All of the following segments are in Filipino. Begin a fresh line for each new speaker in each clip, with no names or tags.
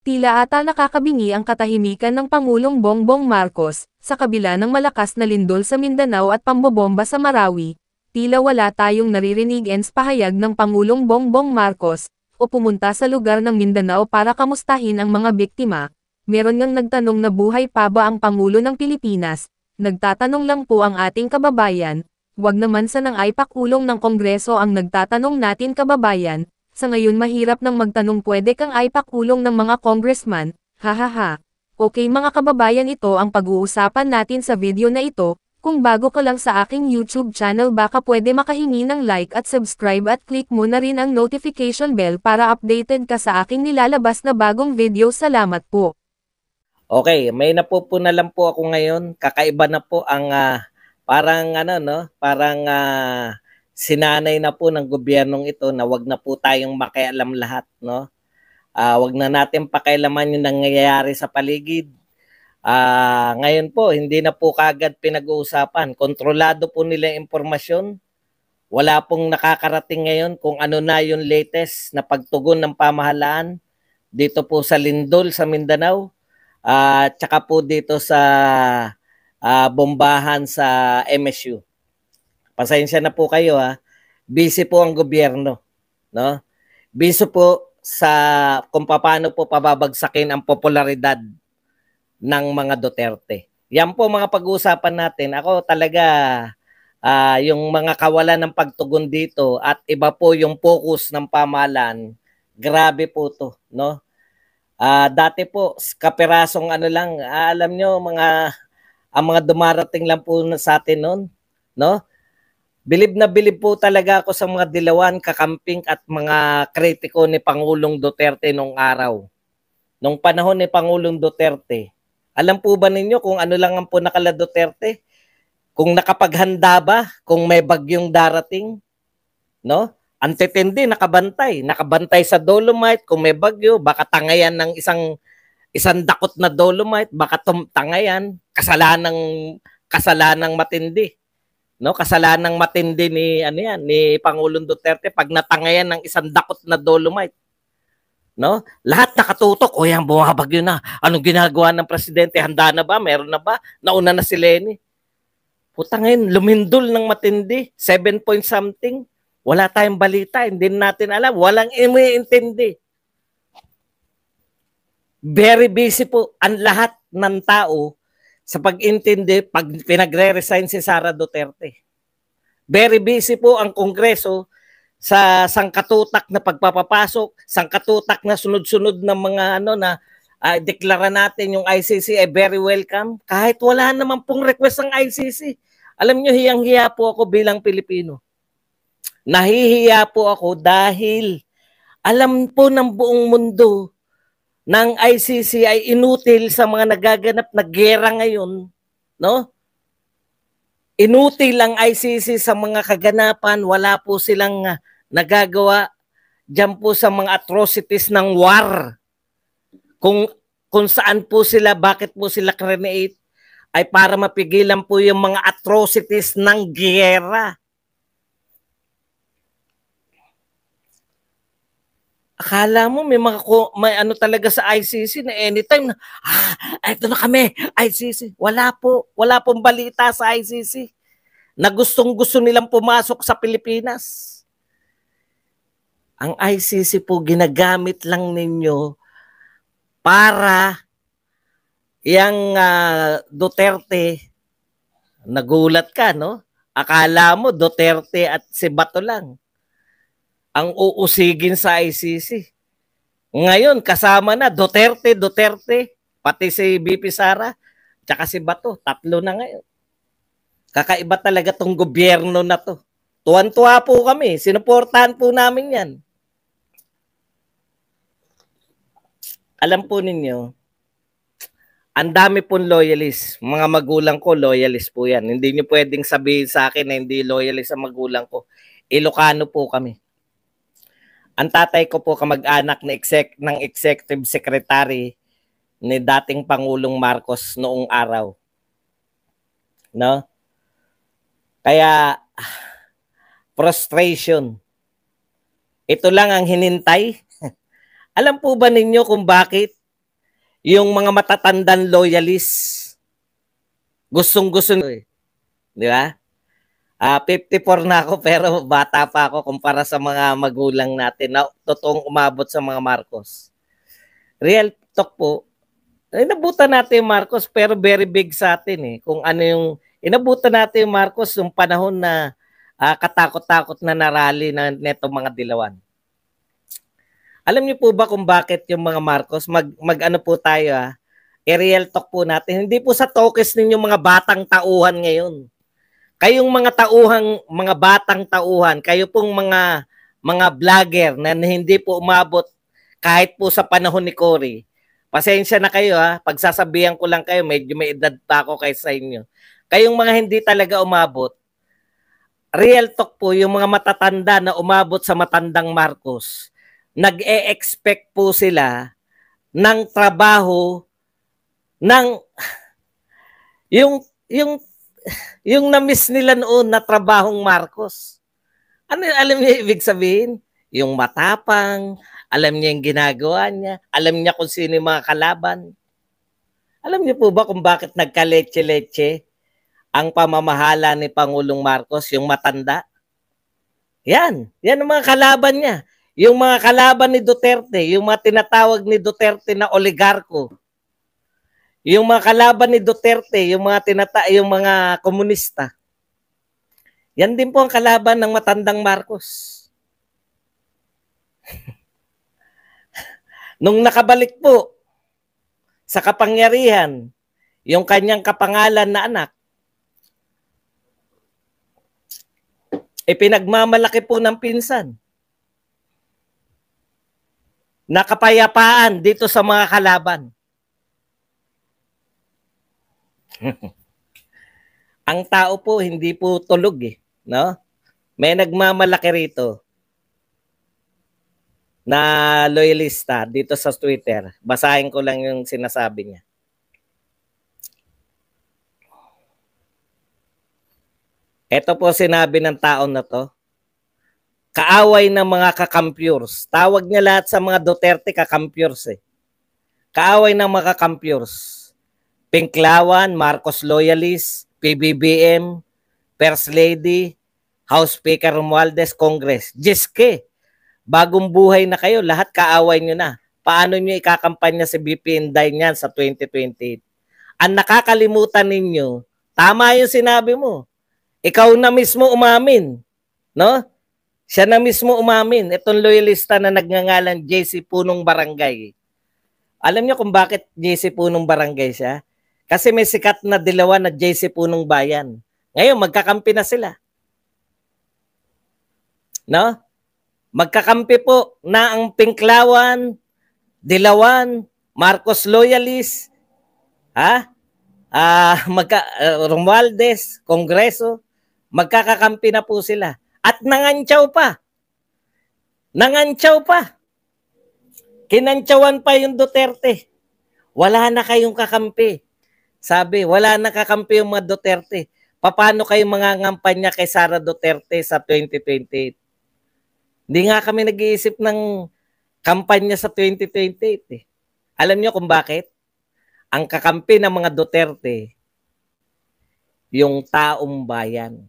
Tila ata nakakabingi ang katahimikan ng Pangulong Bongbong Marcos, sa kabila ng malakas na lindol sa Mindanao at pambobomba sa Marawi. Tila wala tayong naririnig ens pahayag ng Pangulong Bongbong Marcos, o pumunta sa lugar ng Mindanao para kamustahin ang mga biktima. Meron ngang nagtanong na buhay pa ba ang Pangulo ng Pilipinas? Nagtatanong lang po ang ating kababayan. Wag naman sa nang aipakulong ng Kongreso ang nagtatanong natin kababayan. Sa ngayon mahirap nang magtanong pwede kang aipakulong ng mga congressman, hahaha. Okay mga kababayan, ito ang pag-uusapan natin sa video na ito. Kung bago ka lang sa aking YouTube channel baka pwede makahingi ng like at subscribe at click mo na rin ang notification bell para updated ka sa aking nilalabas na bagong video. Salamat po.
Okay, may napupuna lang po ako ngayon. Kakaiba na po ang parang parang sinanay na po ng gobyernong ito na wag na po tayong makialam lahat, no? Wag na natin pakialaman yung nangyayari sa paligid. Ngayon po, hindi na po kagad pinag-uusapan. Kontrolado po nila yung impormasyon. Wala pong nakakarating ngayon kung ano na yung latest na pagtugon ng pamahalaan dito po sa lindol sa Mindanao. Tsaka po dito sa bombahan sa MSU. Pasensya na po kayo ha. Busy po ang gobyerno, no? Busy po sa kung paano po pababagsakin ang popularidad ng mga Duterte. Yan po mga pag-uusapan natin. Ako talaga yung mga kawalan ng pagtugon dito at iba po yung focus ng pamahalaan. Grabe po to, no? Dati po kapirasong lang, alam nyo ang mga dumarating lang po sa atin noon, no? Bilib na bilib po talaga ako sa mga dilawan, kakamping at mga kritiko ni Pangulong Duterte nung araw. Nung panahon ni Pangulong Duterte, alam po ba ninyo kung ano lang ang po nakala Duterte? Kung nakapaghanda ba, kung may bagyong darating, no? Antitindi, nakabantay sa Dolomite, kung may bagyo, baka tangayan ng isang dakot na Dolomite, baka tangayan, kasalanang matindi. No, kasalanang matindi ni Pangulong Duterte pag natangayan ng isang dakot na Dolomite. No? Lahat nakatutok, yan bumabagyo na. Anong ginagawa ng presidente? Handa na ba? Meron na ba? Nauna na si Lenny. Putangin, lumindol ng matindi, 7 point something. Wala tayong balita, hindi natin alam, walang iniintindi. Very busy po ang lahat ng tao sa pag-intindi pag pinagre-resign si Sara Duterte. Very busy po ang Kongreso sa sangkatutak na pagpapapasok, sangkatutak na sunod-sunod ng mga deklara natin yung ICC ay very welcome. Kahit wala naman pong request ng ICC. Alam nyo, hiyang-hiya po ako bilang Pilipino. Nahihiya po ako dahil alam po ng buong mundo ng ICC ay inutil sa mga nagaganap na gera ngayon, no? Inutil ang ICC sa mga kaganapan, wala po silang nagagawa diyan po sa mga atrocities ng war. Kung saan po sila, bakit po sila create ay para mapigilan po yung mga atrocities ng gera. Akala mo may talaga sa ICC na anytime na, ito na kami, ICC. Wala pong balita sa ICC na gustong-gusto nilang pumasok sa Pilipinas. Ang ICC po ginagamit lang ninyo para yung Duterte, nagulat ka, no? Akala mo Duterte at si Bato lang ang uusigin sa ICC. Ngayon, kasama na Duterte, pati si BP Sara, tsaka si Bato, 3 na ngayon. Kakaiba talaga tong gobyerno na to. Tuwan-tuwa po kami, sinuportahan po namin yan. Alam po ninyo, ang dami pong loyalist. Mga magulang ko, loyalist po yan. Hindi nyo pwedeng sabihin sa akin na hindi loyalist ang magulang ko. Ilocano po kami. Ang tatay ko po kamag-anak ng executive secretary ni dating Pangulong Marcos noong araw. No? Kaya frustration. Ito lang ang hinintay. Alam po ba ninyo kung bakit yung mga matatandang loyalists. Gustong-gusto, di ba? 54 na ako pero bata pa ako kumpara sa mga magulang natin na totoong umabot sa mga Marcos. Real talk po, inabutan natin yung Marcos pero very big sa atin eh. Kung ano yung, inabutan natin yung Marcos yung panahon na katakot-takot na narally na neto mga dilawan. Alam niyo po ba kung bakit yung mga Marcos, mag-ano po tayo real talk po natin. Hindi po sa tokes ninyo mga batang tauhan ngayon. Kayong mga batang tauhan, kayo pong mga vlogger na hindi po umabot kahit po sa panahon ni Cory. Pasensya na kayo pagsasabihan ko lang kayo, medyo may edad pa ako kaysa inyo. Kayong mga hindi talaga umabot, real talk po, yung mga matatanda na umabot sa matandang Marcos, nag-e-expect po sila ng trabaho ng yung na-miss nila noon na trabahong Marcos. Ano alam niya ibig sabihin? Yung matapang, alam niya yung ginagawa niya, alam niya kung sino yung mga kalaban. Alam niyo po ba kung bakit nagka-leche-leche ang pamamahala ni Pangulong Marcos, yung matanda? Yan ang mga kalaban niya. Yung mga kalaban ni Duterte, yung mga tinatawag ni Duterte na oligarko. Yung mga kalaban ni Duterte, yung mga komunista. Yan din po ang kalaban ng matandang Marcos. Nung nakabalik po sa kapangyarihan, yung kanyang kapangalan na anak, pinagmamalaki po ng pinsan. Nakapayapaan dito sa mga kalaban. Ang tao po hindi po tulog no? May nagmamalaki rito na loyalista dito sa Twitter. Basahin ko lang yung sinasabi niya. Ito po sinabi ng tao na to. Kaaway ng mga kakampyurs. Tawag niya lahat sa mga Duterte kakampyurs Kaaway ng mga kakampyurs. Pinklawan, Marcos Loyalist, PBBM, First Lady, House Speaker Romualdez, Congress. Jiske, bagong buhay na kayo, lahat kaaway nyo na. Paano nyo ikakampanya si BP Inday niyan sa 2028? Ang nakakalimutan ninyo, tama yung sinabi mo. Ikaw na mismo umamin, no? Siya na mismo umamin, itong loyalista na nagngangalan JC Punong Barangay. Alam niyo kung bakit JC Punong Barangay siya? Kasi may sikat na dilawan na JC Punong Bayan. Ngayon, magkakampi na sila. No? Magkakampi po na ang Pinklawan, Dilawan, Marcos Loyalist, Romualdez, Kongreso, magkakakampi na po sila. At nangantsaw pa. Kinantsawan pa yung Duterte. Wala na kayong kakampi. Sabi, wala na kakampi yung mga Duterte. Paano kayo mangangampanya kay Sara Duterte sa 2028? Hindi nga kami nag-iisip ng kampanya sa 2028 Alam niyo kung bakit? Ang kakampi ng mga Duterte, yung taong bayan.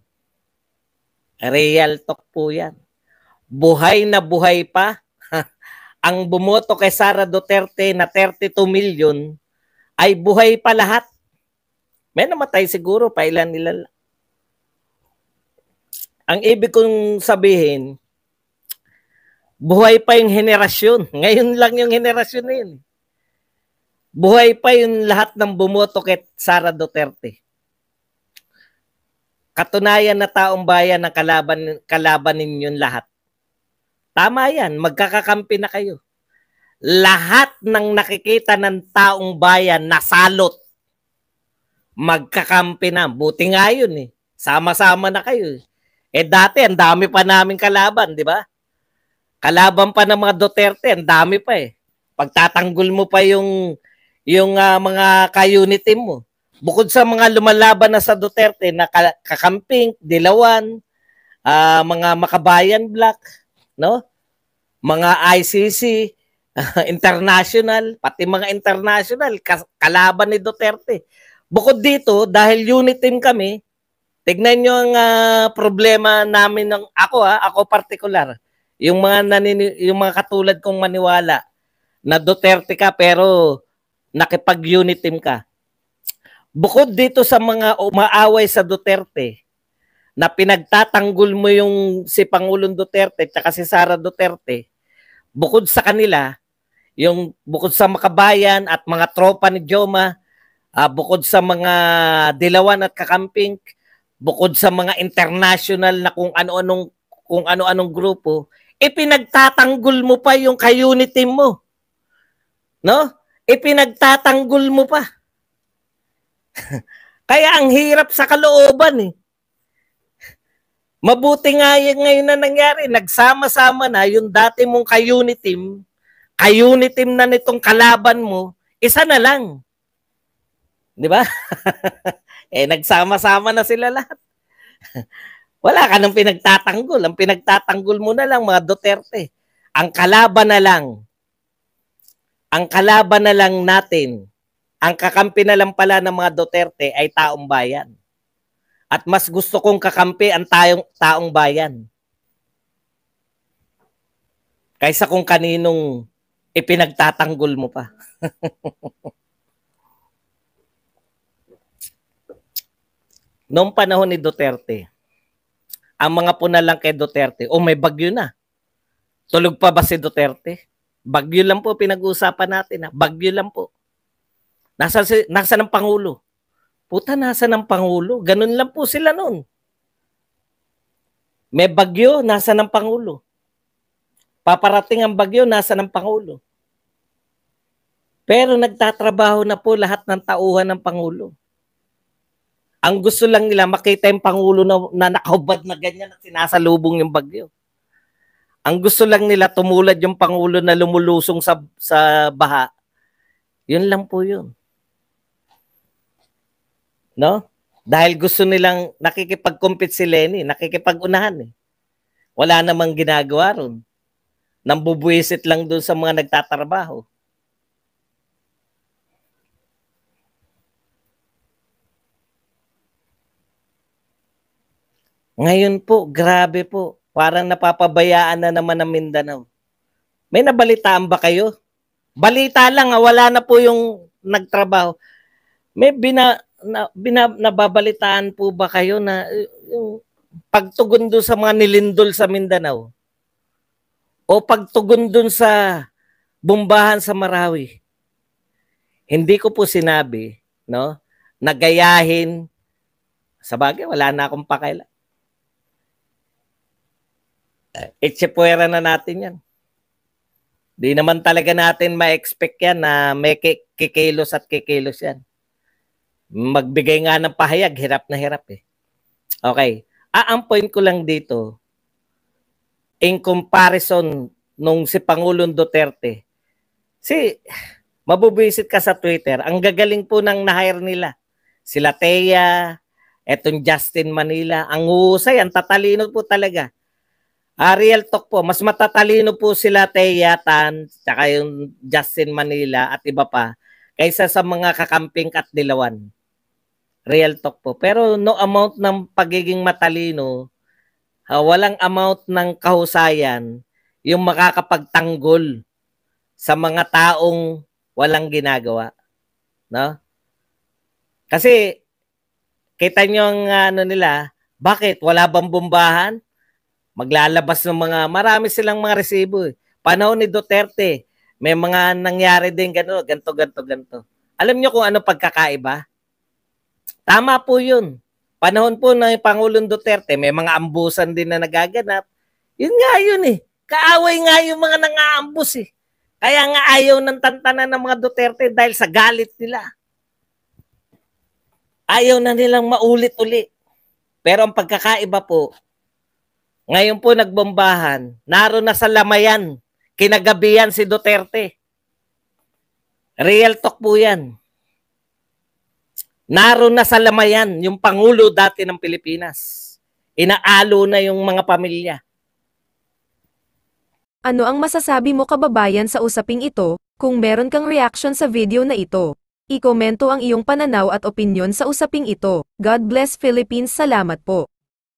Real talk po yan. Buhay na buhay pa. Ang bumoto kay Sara Duterte na 32 million ay buhay pa lahat. May namatay siguro, pailan nila. Ang ibig kong sabihin, buhay pa yung henerasyon. Ngayon lang yung henerasyon na yun. Buhay pa yung lahat ng bumoto kay Sara Duterte. Katunayan na taong bayan ng kalaban ninyong lahat. Tama yan, magkakakampi na kayo. Lahat ng nakikita ng taong bayan na salot, magkakampi na. Buti nga yun Sama-sama na kayo. Dati, ang dami pa namin kalaban, di ba? Kalaban pa ng mga Duterte, ang dami pa Pagtatanggol mo pa yung mga ka-unity mo. Bukod sa mga lumalaban na sa Duterte na kakamping, Dilawan, mga Makabayan Black, no? Mga ICC, international, pati mga international, kalaban ni Duterte. Bukod dito, dahil unit team kami, tignan nyo ang problema namin ng ako particular. Yung yung mga katulad kong maniwala na Duterte ka pero nakipag-unit team ka. Bukod dito sa mga umaaway sa Duterte, na pinagtatanggol mo yung si Pangulong Duterte at si Sara Duterte, bukod sa kanila, yung bukod sa Makabayan at mga tropa ni Joma, bukod sa mga dilawan at kakamping, bukod sa mga international na kung ano-anong grupo, pinagtatanggol mo pa yung ka-unity mo. No? Pinagtatanggol mo pa. Kaya ang hirap sa kalooban eh. Mabuti nga ngayon na nangyari, nagsama-sama na yung dati mong ka-unit team na nitong kalaban mo, isa na lang. Di ba? Nagsama-sama na sila lahat. Wala ka nang pinagtatanggol. Ang pinagtatanggol mo na lang, mga Duterte. Ang kalaban na lang natin, ang kakampi na lang pala ng mga Duterte ay taong bayan. At mas gusto kong kakampi ang taong bayan kaysa kung kaninong ipinagtatanggol mo pa. Noong panahon ni Duterte, ang mga puna lang kay Duterte, may bagyo na. Tulog pa ba si Duterte? Bagyo lang po pinag-uusapan natin. Bagyo lang po. Nasa ng Pangulo? Puta, nasa ng Pangulo? Ganun lang po sila noon. May bagyo, nasa ng Pangulo. Paparating ang bagyo, nasa ng Pangulo. Pero nagtatrabaho na po lahat ng tauhan ng Pangulo. Ang gusto lang nila, makita yung Pangulo na nakahubad na ganyan at sinasalubong yung bagyo. Ang gusto lang nila, tumulad yung Pangulo na lumulusong sa baha. Yun lang po yun. No? Dahil gusto nilang nakikipag-compete si Lenny, nakikipag-unahan eh. Wala namang ginagawa ron. Nambubuisit lang doon sa mga nagtatrabaho. Ngayon po, grabe po. Parang napapabayaan na naman ang Mindanao. May nabalitaan ba kayo? Balita lang, wala na po yung nagtrabaho. May nababalitaan po ba kayo na yung pagtugon doon sa mga nilindol sa Mindanao? O pagtugon doon sa bombahan sa Marawi? Hindi ko po sinabi, no? Nagayahin. Sa bagay, wala na akong pakailan. Itsipwera na natin yan. Di naman talaga natin ma-expect yan na may kikilos at kikilos yan. Magbigay nga ng pahayag, hirap na hirap eh. Okay. Ang point ko lang dito, in comparison nung si Pangulong Duterte, mabubisit ka sa Twitter, ang gagaling po ng na-hire nila. Sila Thea, etong Justin Manila, ang husay, ang tatalino po talaga. Real talk po, mas matatalino po sila Thea Tan, tsaka yung Justin Manila at iba pa, kaysa sa mga kakamping at dilawan. Real talk po. Pero no amount ng pagiging matalino, walang amount ng kahusayan yung makakapagtanggol sa mga taong walang ginagawa. No? Kasi, kita nyo ang nila, bakit? Wala bang bombahan? Maglalabas ng marami silang mga resibo. Panahon ni Duterte, may mga nangyari din ganito. Alam nyo kung ano pagkakaiba? Tama po yun. Panahon po ng Pangulong Duterte, may mga ambusan din na nagaganap. Yun nga yun eh. Kaaway nga yung mga nangaambus eh. Kaya nga ayaw ng tantanan ng mga Duterte dahil sa galit nila. Ayaw na nilang maulit-uli. Pero ang pagkakaiba po, ngayon po nagbombahan, naroon na sa lamayan, kinagabihan si Duterte. Real talk po yan. Naroon na sa lamayan yung Pangulo dati ng Pilipinas. Inaalo na yung mga pamilya.
Ano ang masasabi mo kababayan sa usaping ito? Kung meron kang reaction sa video na ito, i-komento ang iyong pananaw at opinyon sa usaping ito. God bless Philippines, salamat po.